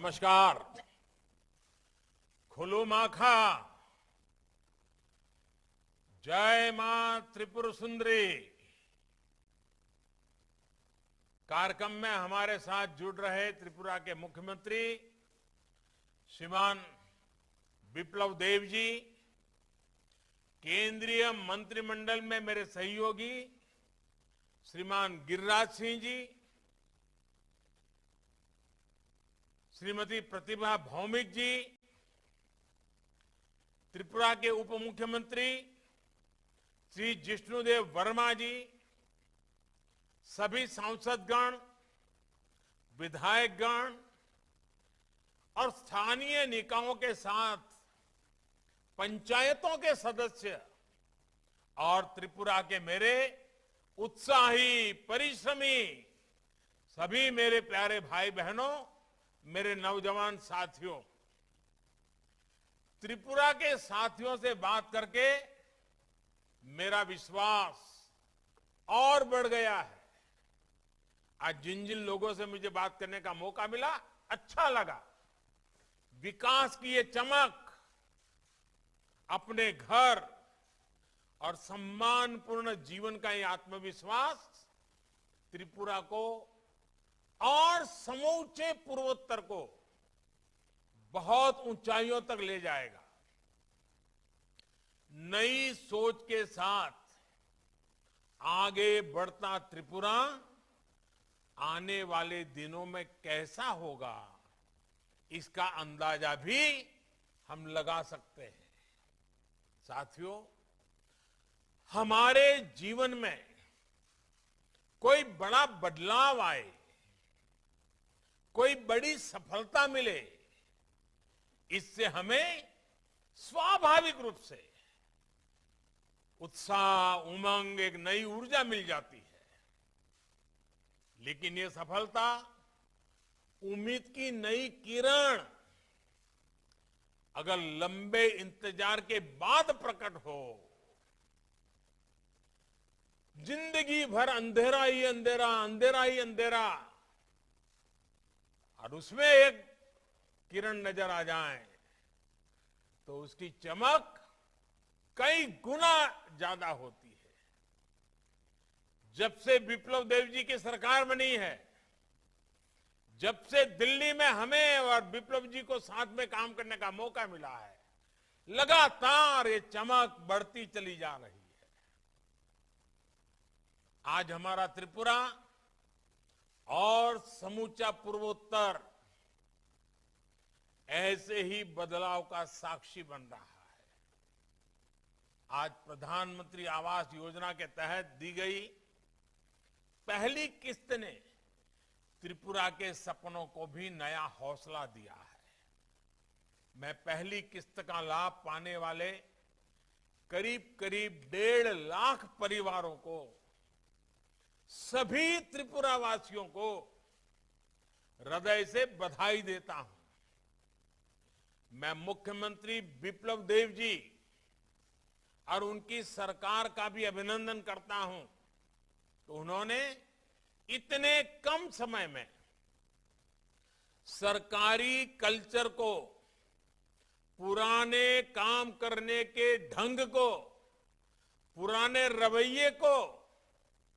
नमस्कार। खुलू माखा, जय मां त्रिपुर सुंदरी। कार्यक्रम में हमारे साथ जुड़ रहे त्रिपुरा के मुख्यमंत्री श्रीमान बिप्लब देव जी, केंद्रीय मंत्रिमंडल में मेरे सहयोगी श्रीमान गिरिराज सिंह जी, श्रीमती प्रतिभा भौमिक जी, त्रिपुरा के उप मुख्यमंत्री श्री जिष्णुदेव वर्मा जी, सभी सांसदगण, विधायकगण और स्थानीय निकायों के साथ पंचायतों के सदस्य और त्रिपुरा के मेरे उत्साही, परिश्रमी सभी मेरे प्यारे भाई बहनों, मेरे नौजवान साथियों, त्रिपुरा के साथियों से बात करके मेरा विश्वास और बढ़ गया है। आज जिन जिन लोगों से मुझे बात करने का मौका मिला, अच्छा लगा। विकास की ये चमक, अपने घर और सम्मानपूर्ण जीवन का ये आत्मविश्वास त्रिपुरा को और समूचे पूर्वोत्तर को बहुत ऊंचाइयों तक ले जाएगा। नई सोच के साथ आगे बढ़ता त्रिपुरा आने वाले दिनों में कैसा होगा, इसका अंदाजा भी हम लगा सकते हैं। साथियों, हमारे जीवन में कोई बड़ा बदलाव आए, कोई बड़ी सफलता मिले, इससे हमें स्वाभाविक रूप से उत्साह, उमंग, एक नई ऊर्जा मिल जाती है। लेकिन ये सफलता उम्मीद की नई किरण अगर लंबे इंतजार के बाद प्रकट हो, जिंदगी भर अंधेरा ही अंधेरा, अंधेरा ही अंधेरा, और उसमें एक किरण नजर आ जाए तो उसकी चमक कई गुना ज्यादा होती है। जब से बिप्लब देव जी की सरकार बनी है, जब से दिल्ली में हमें और बिप्लब जी को साथ में काम करने का मौका मिला है, लगातार ये चमक बढ़ती चली जा रही है। आज हमारा त्रिपुरा और समूचा पूर्वोत्तर ऐसे ही बदलाव का साक्षी बन रहा है। आज प्रधानमंत्री आवास योजना के तहत दी गई पहली किस्त ने त्रिपुरा के सपनों को भी नया हौसला दिया है। मैं पहली किस्त का लाभ पाने वाले करीब करीब 1.5 लाख परिवारों को, सभी त्रिपुरा वासियों को हृदय से बधाई देता हूं। मैं मुख्यमंत्री बिप्लब देव जी और उनकी सरकार का भी अभिनंदन करता हूं तो उन्होंने इतने कम समय में सरकारी कल्चर को, पुराने काम करने के ढंग को, पुराने रवैये को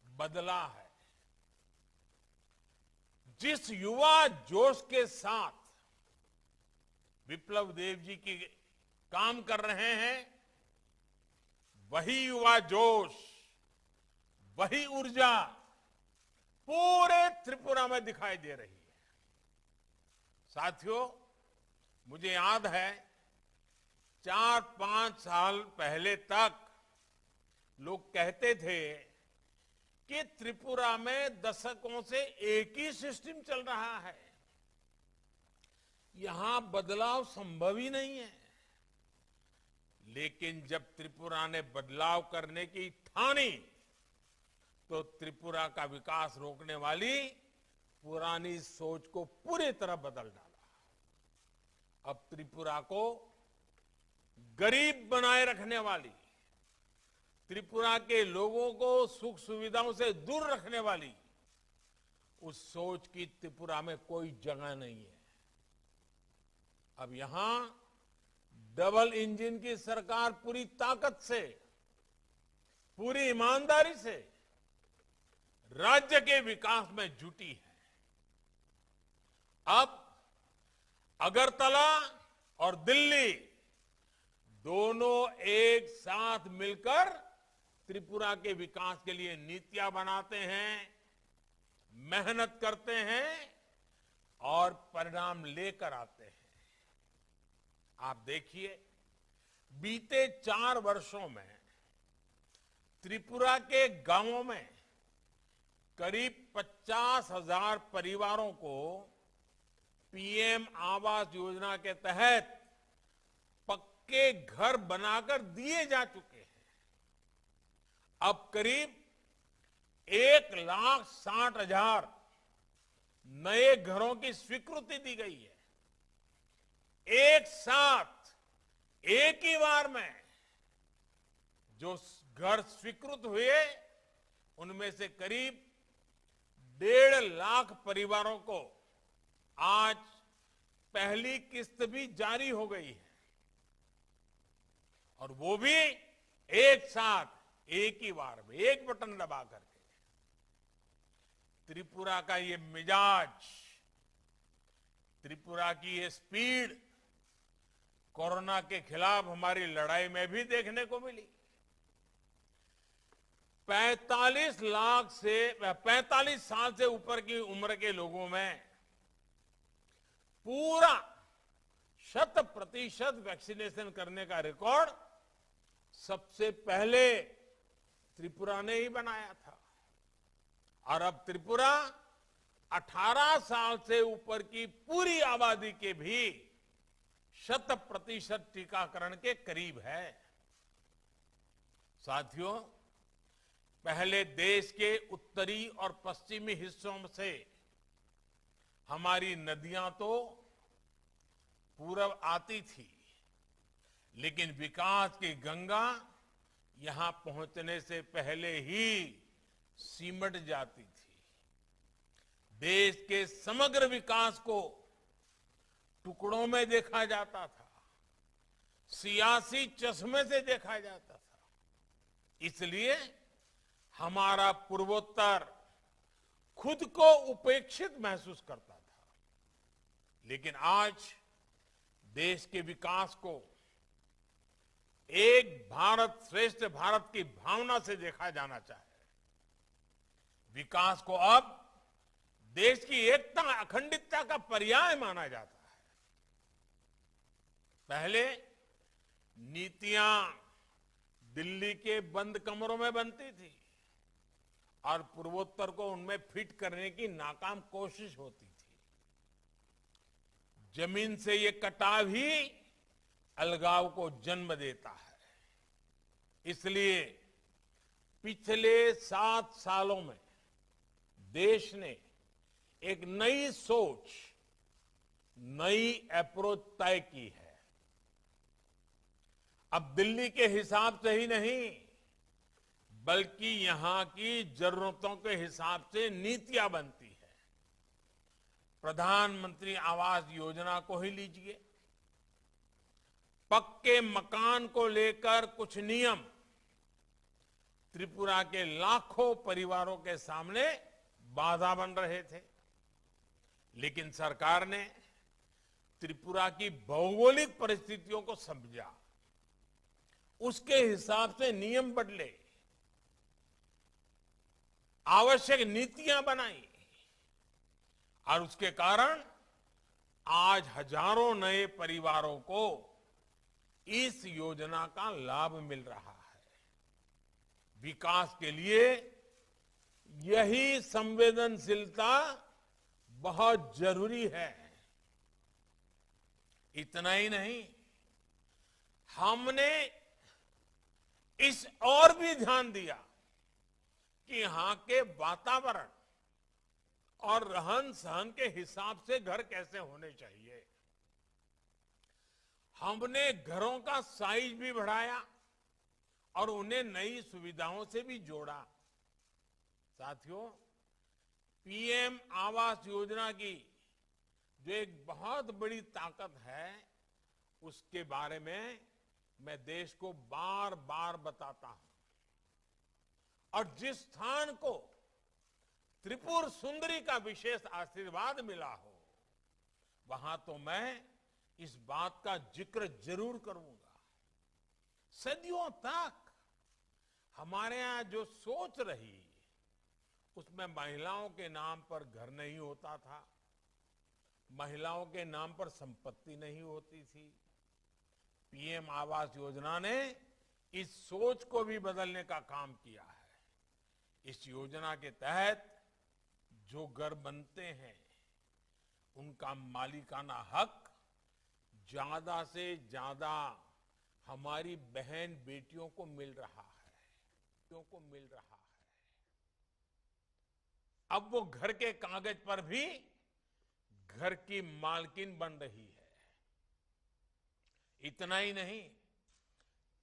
बदला है। जिस युवा जोश के साथ बिप्लब देव जी की काम कर रहे हैं, वही युवा जोश, वही ऊर्जा पूरे त्रिपुरा में दिखाई दे रही है। साथियों, मुझे याद है 4-5 साल पहले तक लोग कहते थे कि त्रिपुरा में दशकों से एक ही सिस्टम चल रहा है, यहां बदलाव संभव ही नहीं है। लेकिन जब त्रिपुरा ने बदलाव करने की ठानी तो त्रिपुरा का विकास रोकने वाली पुरानी सोच को पूरी तरह बदल डाला। अब त्रिपुरा को गरीब बनाए रखने वाली, त्रिपुरा के लोगों को सुख सुविधाओं से दूर रखने वाली उस सोच की त्रिपुरा में कोई जगह नहीं है। अब यहां डबल इंजन की सरकार पूरी ताकत से, पूरी ईमानदारी से राज्य के विकास में जुटी है। अब अगरतला और दिल्ली दोनों एक साथ मिलकर त्रिपुरा के विकास के लिए नीतियां बनाते हैं, मेहनत करते हैं और परिणाम लेकर आते हैं। आप देखिए, बीते 4 वर्षों में त्रिपुरा के गांवों में करीब 50,000 परिवारों को पीएम आवास योजना के तहत पक्के घर बनाकर दिए जा चुके हैं। अब करीब 1,60,000 नए घरों की स्वीकृति दी गई है। एक साथ, एक ही बार में जो घर स्वीकृत हुए, उनमें से करीब 1.5 लाख परिवारों को आज पहली किस्त भी जारी हो गई है, और वो भी एक साथ, एक ही बार में, एक बटन दबा करके। त्रिपुरा का ये मिजाज, त्रिपुरा की ये स्पीड कोरोना के खिलाफ हमारी लड़ाई में भी देखने को मिली। 45 साल से ऊपर की उम्र के लोगों में पूरा 100% वैक्सीनेशन करने का रिकॉर्ड सबसे पहले त्रिपुरा ने ही बनाया था। और अब त्रिपुरा 18 साल से ऊपर की पूरी आबादी के भी 100% टीकाकरण के करीब है। साथियों, पहले देश के उत्तरी और पश्चिमी हिस्सों से हमारी नदियां तो पूरब आती थी, लेकिन विकास की गंगा यहां पहुंचने से पहले ही सिमट जाती थी। देश के समग्र विकास को टुकड़ों में देखा जाता था, सियासी चश्मे से देखा जाता था। इसलिए हमारा पूर्वोत्तर खुद को उपेक्षित महसूस करता था। लेकिन आज देश के विकास को एक भारत श्रेष्ठ भारत की भावना से देखा जाना चाहिए। विकास को अब देश की एकता, अखंडितता का पर्याय माना जाता है। पहले नीतियां दिल्ली के बंद कमरों में बनती थी और पूर्वोत्तर को उनमें फिट करने की नाकाम कोशिश होती थी। जमीन से ये कटाव ही अलगाव को जन्म देता है। इसलिए पिछले 7 सालों में देश ने एक नई सोच, नई अप्रोच तय की है। अब दिल्ली के हिसाब से ही नहीं, बल्कि यहां की जरूरतों के हिसाब से नीतियां बनती है। प्रधानमंत्री आवास योजना को ही लीजिए, पक्के मकान को लेकर कुछ नियम त्रिपुरा के लाखों परिवारों के सामने बाधा बन रहे थे, लेकिन सरकार ने त्रिपुरा की भौगोलिक परिस्थितियों को समझा, उसके हिसाब से नियम बदले, आवश्यक नीतियां बनाई, और उसके कारण आज हजारों नए परिवारों को इस योजना का लाभ मिल रहा है। विकास के लिए यही संवेदनशीलता बहुत जरूरी है। इतना ही नहीं, हमने इस और भी ध्यान दिया कि यहां के वातावरण और रहन सहन के हिसाब से घर कैसे होने चाहिए। हमने घरों का साइज भी बढ़ाया और उन्हें नई सुविधाओं से भी जोड़ा। साथियों, पीएम आवास योजना की जो एक बहुत बड़ी ताकत है, उसके बारे में मैं देश को बार बार बताता हूं। और जिस स्थान को त्रिपुर सुंदरी का विशेष आशीर्वाद मिला हो, वहां तो मैं इस बात का जिक्र जरूर करूंगा। सदियों तक हमारे यहां जो सोच रही, उसमें महिलाओं के नाम पर घर नहीं होता था, महिलाओं के नाम पर संपत्ति नहीं होती थी। पीएम आवास योजना ने इस सोच को भी बदलने का काम किया है। इस योजना के तहत जो घर बनते हैं, उनका मालिकाना हक ज्यादा से ज्यादा हमारी बहन बेटियों को मिल रहा है, अब वो घर के कागज पर भी घर की मालकिन बन रही है। इतना ही नहीं,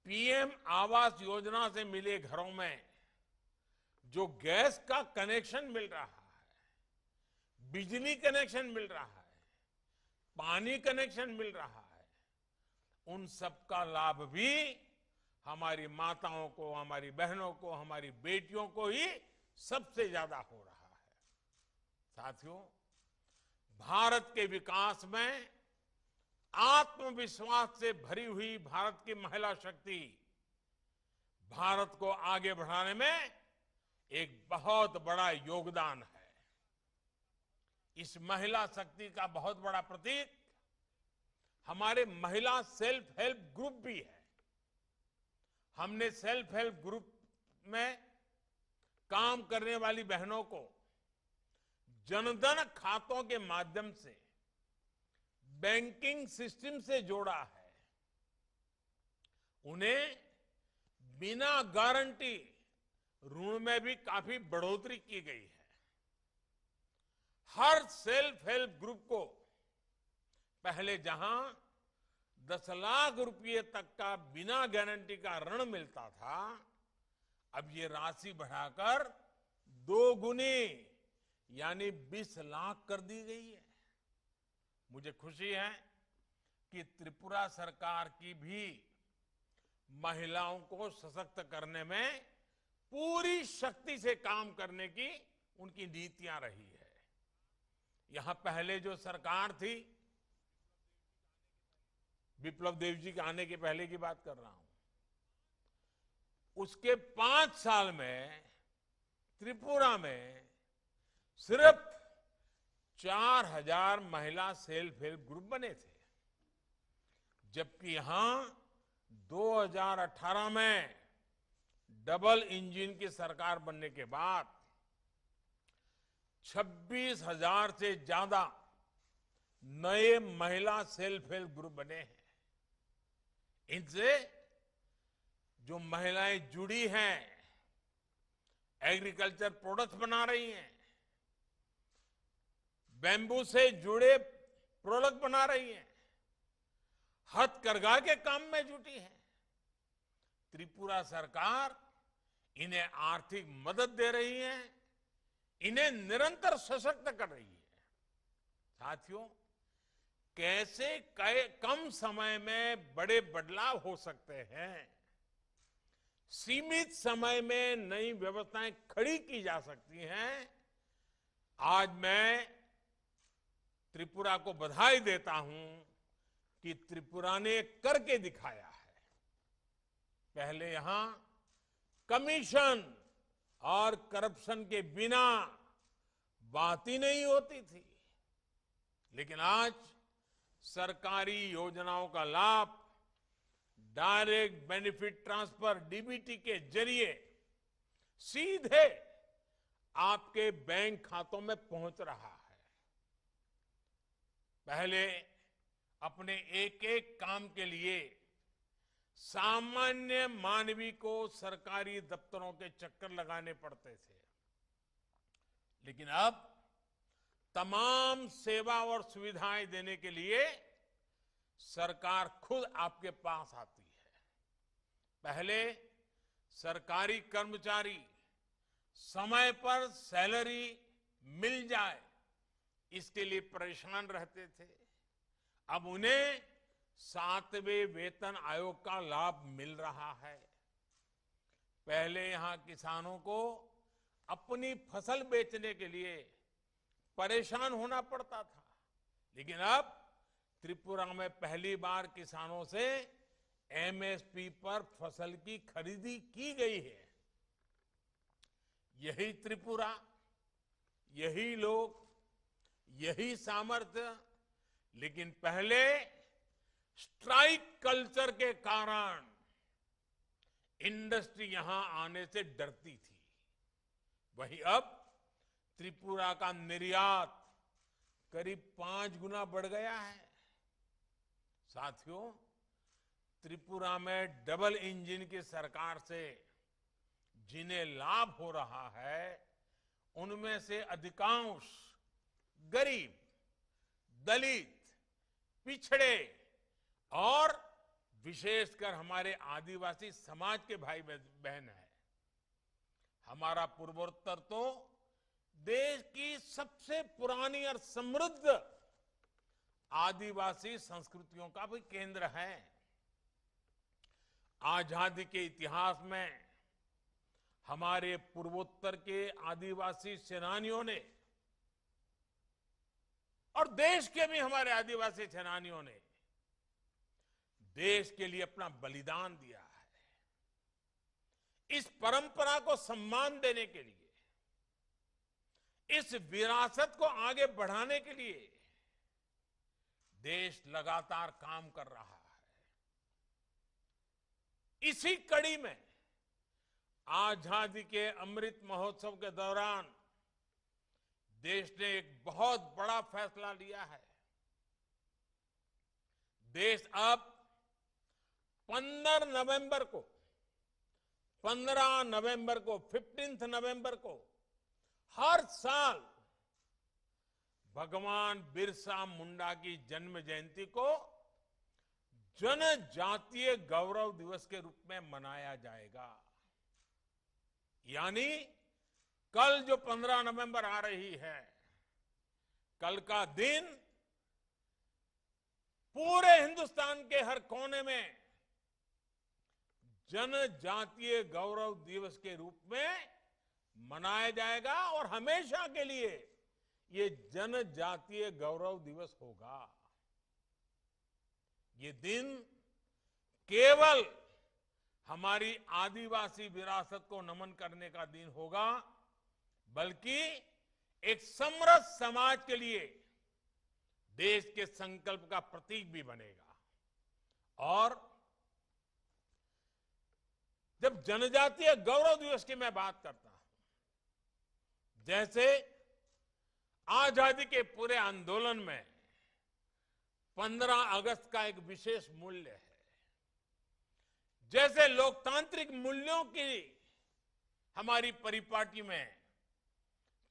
पीएम आवास योजना से मिले घरों में जो गैस का कनेक्शन मिल रहा है, बिजली कनेक्शन मिल रहा है, पानी कनेक्शन मिल रहा है, उन सबका लाभ भी हमारी माताओं को, हमारी बहनों को, हमारी बेटियों को ही सबसे ज्यादा हो रहा है। साथियों, भारत के विकास में आत्मविश्वास से भरी हुई भारत की महिला शक्ति भारत को आगे बढ़ाने में एक बहुत बड़ा योगदान है। इस महिला शक्ति का बहुत बड़ा प्रतीक हमारे महिला सेल्फ हेल्प ग्रुप भी है। हमने सेल्फ हेल्प ग्रुप में काम करने वाली बहनों को जनधन खातों के माध्यम से बैंकिंग सिस्टम से जोड़ा है। उन्हें बिना गारंटी ऋण में भी काफी बढ़ोतरी की गई है। हर सेल्फ हेल्प ग्रुप को पहले जहां 10 लाख रुपए तक का बिना गारंटी का ऋण मिलता था, अब ये राशि बढ़ाकर 2 गुनी यानी 20 लाख कर दी गई है। मुझे खुशी है कि त्रिपुरा सरकार की भी महिलाओं को सशक्त करने में पूरी शक्ति से काम करने की उनकी नीतियां रही है। यहां पहले जो सरकार थी, विप्लव देव जी के आने के पहले की बात कर रहा हूं, उसके 5 साल में त्रिपुरा में सिर्फ 4000 महिला सेल्फ हेल्प ग्रुप बने थे, जबकि यहां 2018 में डबल इंजन की सरकार बनने के बाद 26,000 से ज्यादा नए महिला सेल्फ हेल्प ग्रुप बने हैं। इनसे जो महिलाएं जुड़ी हैं, एग्रीकल्चर प्रोडक्ट्स बना रही हैं, बैम्बू से जुड़े प्रोडक्ट बना रही हैं, हथकरघा के काम में जुटी है। त्रिपुरा सरकार इन्हें आर्थिक मदद दे रही है, इन्हें निरंतर सशक्त कर रही है। साथियों, कैसे कम समय में बड़े बदलाव हो सकते हैं, सीमित समय में नई व्यवस्थाएं खड़ी की जा सकती हैं, आज मैं त्रिपुरा को बधाई देता हूं कि त्रिपुरा ने करके दिखाया है। पहले यहां कमीशन और करप्शन के बिना बात ही नहीं होती थी, लेकिन आज सरकारी योजनाओं का लाभ डायरेक्ट बेनिफिट ट्रांसफर डीबीटी के जरिए सीधे आपके बैंक खातों में पहुंच रहा है। पहले अपने एक एक काम के लिए सामान्य मानवी को सरकारी दफ्तरों के चक्कर लगाने पड़ते थे, लेकिन अब तमाम सेवा और सुविधाएं देने के लिए सरकार खुद आपके पास आती है। पहले सरकारी कर्मचारी समय पर सैलरी मिल जाए, इसके लिए परेशान रहते थे। अब उन्हें 7वें वेतन आयोग का लाभ मिल रहा है। पहले यहां किसानों को अपनी फसल बेचने के लिए परेशान होना पड़ता था, लेकिन अब त्रिपुरा में पहली बार किसानों से एमएसपी पर फसल की खरीदी की गई है। यही त्रिपुरा, यही लोग, यही सामर्थ्य, लेकिन पहले स्ट्राइक कल्चर के कारण इंडस्ट्री यहां आने से डरती थी। वहीं अब त्रिपुरा का निर्यात करीब 5 गुना बढ़ गया है। साथियों, त्रिपुरा में डबल इंजन की सरकार से जिन्हें लाभ हो रहा है, उनमें से अधिकांश गरीब, दलित, पिछड़े और विशेषकर हमारे आदिवासी समाज के भाई बहन हैं। हमारा पूर्वोत्तर तो देश की सबसे पुरानी और समृद्ध आदिवासी संस्कृतियों का भी केंद्र है। आजादी के इतिहास में हमारे पूर्वोत्तर के आदिवासी सेनानियों ने और देश के भी हमारे आदिवासी सेनानियों ने देश के लिए अपना बलिदान दिया है। इस परंपरा को सम्मान देने के लिए, इस विरासत को आगे बढ़ाने के लिए देश लगातार काम कर रहा है। इसी कड़ी में आजादी के अमृत महोत्सव के दौरान देश ने एक बहुत बड़ा फैसला लिया है। देश अब 15 नवंबर को 15 नवंबर को हर साल भगवान बिरसा मुंडा की जन्म जयंती को जनजातीय गौरव दिवस के रूप में मनाया जाएगा। यानी कल जो 15 नवंबर आ रही है, कल का दिन पूरे हिंदुस्तान के हर कोने में जनजातीय गौरव दिवस के रूप में मनाया जाएगा और हमेशा के लिए ये जनजातीय गौरव दिवस होगा। ये दिन केवल हमारी आदिवासी विरासत को नमन करने का दिन होगा, बल्कि एक समृद्ध समाज के लिए देश के संकल्प का प्रतीक भी बनेगा। और जब जनजातीय गौरव दिवस की मैं बात करता हूं, जैसे आजादी के पूरे आंदोलन में 15 अगस्त का एक विशेष मूल्य है, जैसे लोकतांत्रिक मूल्यों की हमारी परिपाटी में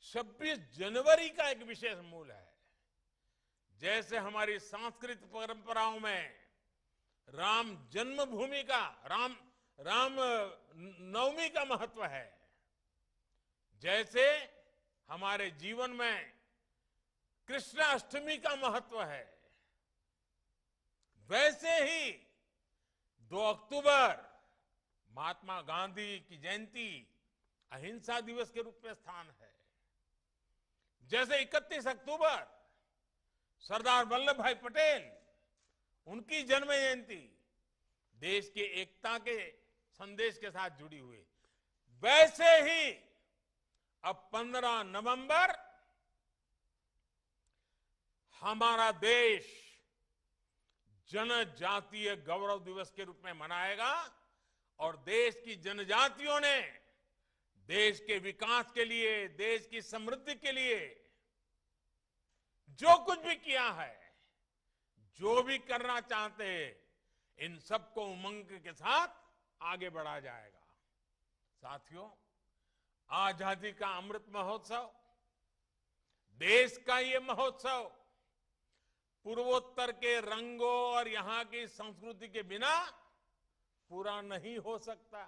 26 जनवरी का एक विशेष मूल्य है, जैसे हमारी सांस्कृतिक परंपराओं में राम जन्मभूमि का राम नवमी का महत्व है, जैसे हमारे जीवन में कृष्णाष्टमी का महत्व है, वैसे ही 2 अक्टूबर महात्मा गांधी की जयंती अहिंसा दिवस के रूप में स्थान है। जैसे 31 अक्टूबर सरदार वल्लभ भाई पटेल, उनकी जन्म जयंती देश की एकता के संदेश के साथ जुड़ी हुई, वैसे ही अब 15 नवंबर हमारा देश जनजातीय गौरव दिवस के रूप में मनाएगा और देश की जनजातियों ने देश के विकास के लिए, देश की समृद्धि के लिए जो कुछ भी किया है, जो भी करना चाहते हैं, इन सबको उमंग के साथ आगे बढ़ा जाएगा। साथियों, आजादी का अमृत महोत्सव, देश का ये महोत्सव पूर्वोत्तर के रंगों और यहां की संस्कृति के बिना पूरा नहीं हो सकता।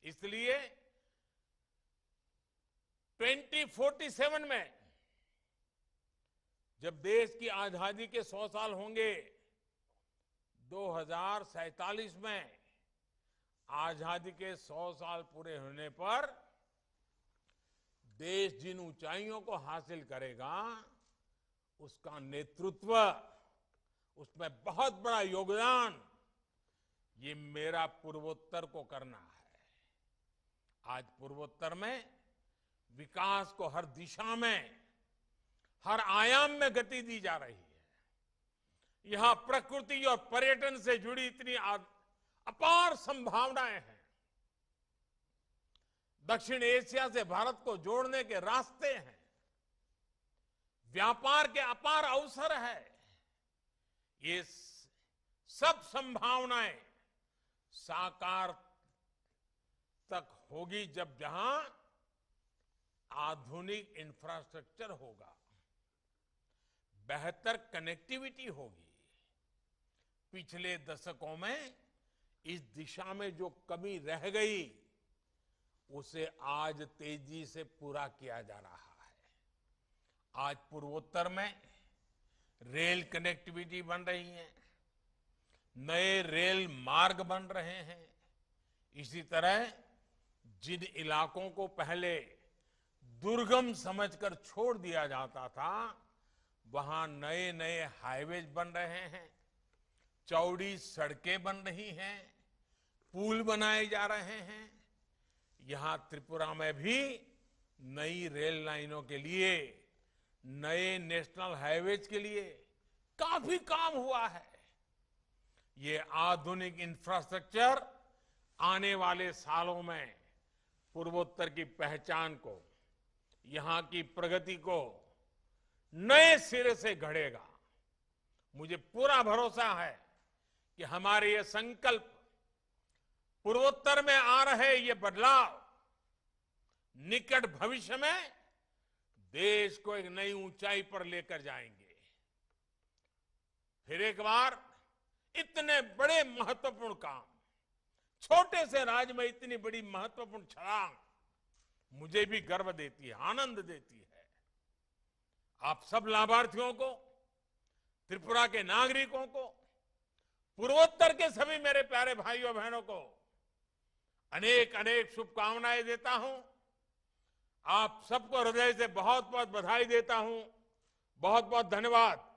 इसलिए 2047 में जब देश की आजादी के 100 साल होंगे 2047 में, आजादी के 100 साल पूरे होने पर देश जिन ऊंचाइयों को हासिल करेगा, उसका नेतृत्व, उसमें बहुत बड़ा योगदान ये मेरा पूर्वोत्तर को करना है। आज पूर्वोत्तर में विकास को हर दिशा में, हर आयाम में गति दी जा रही है। यहां प्रकृति और पर्यटन से जुड़ी इतनी अपार संभावनाएं हैं। दक्षिण एशिया से भारत को जोड़ने के रास्ते हैं। व्यापार के अपार अवसर है। ये सब संभावनाएं साकार तक होगी जब जहां आधुनिक इंफ्रास्ट्रक्चर होगा, बेहतर कनेक्टिविटी होगी। पिछले दशकों में इस दिशा में जो कमी रह गई, उसे आज तेजी से पूरा किया जा रहा है। आज पूर्वोत्तर में रेल कनेक्टिविटी बन रही है, नए रेल मार्ग बन रहे हैं। इसी तरह जिन इलाकों को पहले दुर्गम समझकर छोड़ दिया जाता था, वहां नए नए हाईवेज बन रहे हैं, चौड़ी सड़कें बन रही हैं, पुल बनाए जा रहे हैं। यहां त्रिपुरा में भी नई रेल लाइनों के लिए, नए नेशनल हाईवेज के लिए काफी काम हुआ है। ये आधुनिक इंफ्रास्ट्रक्चर आने वाले सालों में पूर्वोत्तर की पहचान को, यहां की प्रगति को नए सिरे से गढ़ेगा। मुझे पूरा भरोसा है कि हमारे ये संकल्प, पूर्वोत्तर में आ रहे ये बदलाव निकट भविष्य में देश को एक नई ऊंचाई पर लेकर जाएंगे। फिर एक बार इतने बड़े महत्वपूर्ण काम, छोटे से राज्य में इतनी बड़ी महत्वपूर्ण छलांग मुझे भी गर्व देती है, आनंद देती है। आप सब लाभार्थियों को, त्रिपुरा के नागरिकों को, पूर्वोत्तर के सभी मेरे प्यारे भाइयों बहनों को अनेक अनेक शुभकामनाएं देता हूं। आप सबको हृदय से बहुत बहुत बधाई देता हूं। बहुत बहुत धन्यवाद।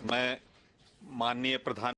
मैं माननीय प्रधान